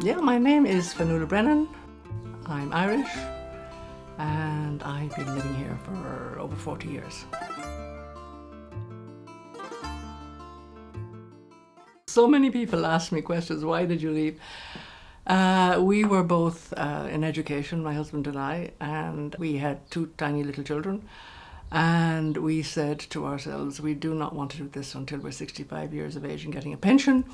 Yeah, my name is Fionnuala Brennan. I'm Irish and I've been living here for over 40 years. So many people ask me questions, why did you leave? We were both in education, my husband and I, and we had two tiny little children. And we said to ourselves, we do not want to do this until we're 65 years of age and getting a pension.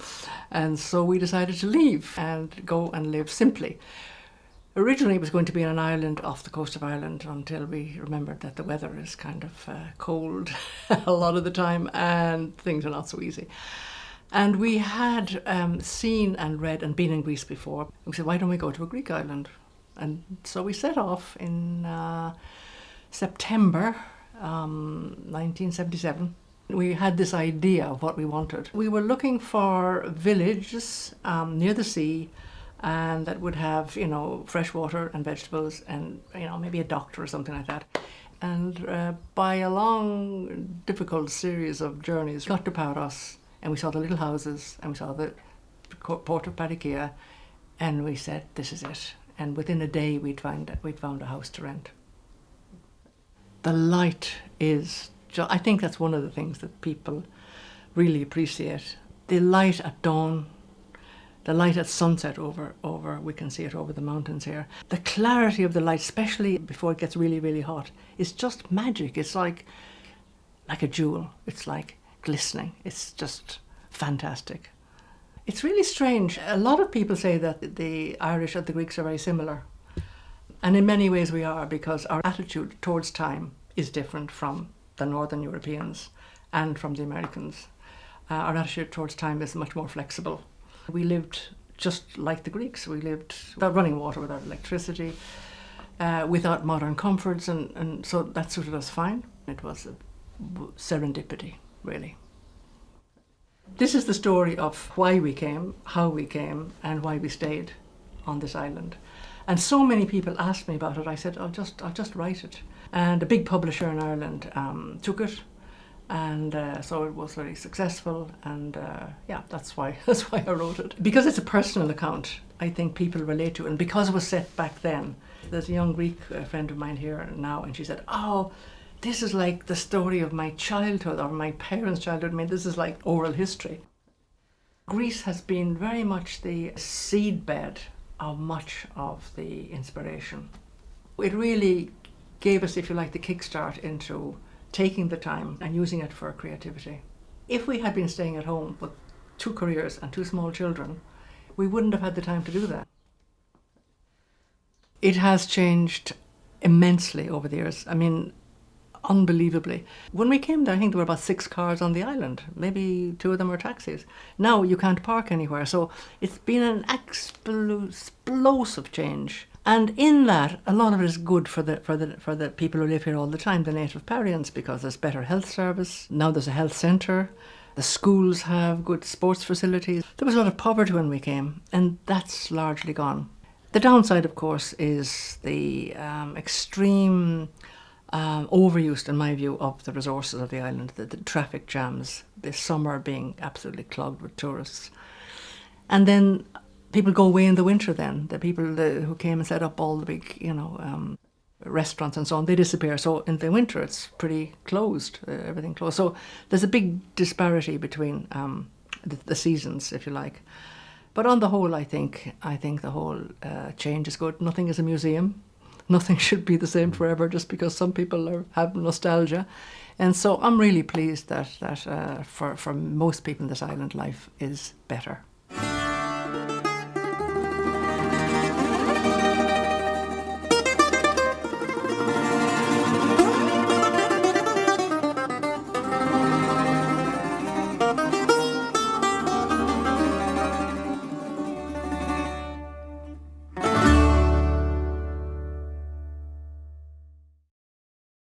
And so we decided to leave and go and live simply. Originally it was going to be on an island off the coast of Ireland until we remembered that the weather is kind of cold a lot of the time and things are not so easy. And we had seen and read and been in Greece before. We said, why don't we go to a Greek island? And so we set off in September 1977. We had this idea of what we wanted. We were looking for villages near the sea and that would have, fresh water and vegetables and, maybe a doctor or something like that. And by a long, difficult series of journeys, we got to Paros and we saw the little houses and we saw the port of Palikea and we said, this is it. And within a day we'd found a house to rent. The light is, I think that's one of the things that people really appreciate. The light at dawn, the light at sunset over, we can see it over the mountains here. The clarity of the light, especially before it gets really, really hot, is just magic. It's like a jewel. It's like glistening. It's just fantastic. It's really strange. A lot of people say that the Irish and the Greeks are very similar. And in many ways we are, because our attitude towards time is different from the Northern Europeans and from the Americans. Our attitude towards time is much more flexible. We lived just like the Greeks. We lived without running water, without electricity, without modern comforts, and so that suited us fine. It was a serendipity, really. This is the story of why we came, how we came, and why we stayed on this island. And so many people asked me about it. I said, I'll just write it. And a big publisher in Ireland took it, and so it was very successful. And yeah, that's why I wrote it, because it's a personal account. I think people relate to it, and because it was set back then. There's a young Greek friend of mine here now, and she said, "Oh, this is like the story of my childhood or my parents' childhood. I mean, this is like oral history." Greece has been very much the seedbed of much of the inspiration. It really gave us, if you like, the kickstart into taking the time and using it for creativity. If we had been staying at home with 2 careers and 2 small children, we wouldn't have had the time to do that. It has changed immensely over the years. I mean, unbelievably. When we came there, I think there were about 6 cars on the island. Maybe 2 of them were taxis. Now you can't park anywhere. So it's been an explosive change. And in that, a lot of it is good for the people who live here all the time, the native Parians, because there's better health service. Now there's a health centre. The schools have good sports facilities. There was a lot of poverty when we came, and that's largely gone. The downside, of course, is the extreme overuse, in my view, of the resources of the island, the traffic jams, the summer being absolutely clogged with tourists. And then people go away in the winter then. The people who came and set up all the big, restaurants and so on, they disappear. So in the winter it's pretty closed, everything closed. So there's a big disparity between the seasons, if you like. But on the whole, I think the whole change is good. Nothing is a museum. Nothing should be the same forever just because some people have nostalgia. And so I'm really pleased that for most people in this island, life is better.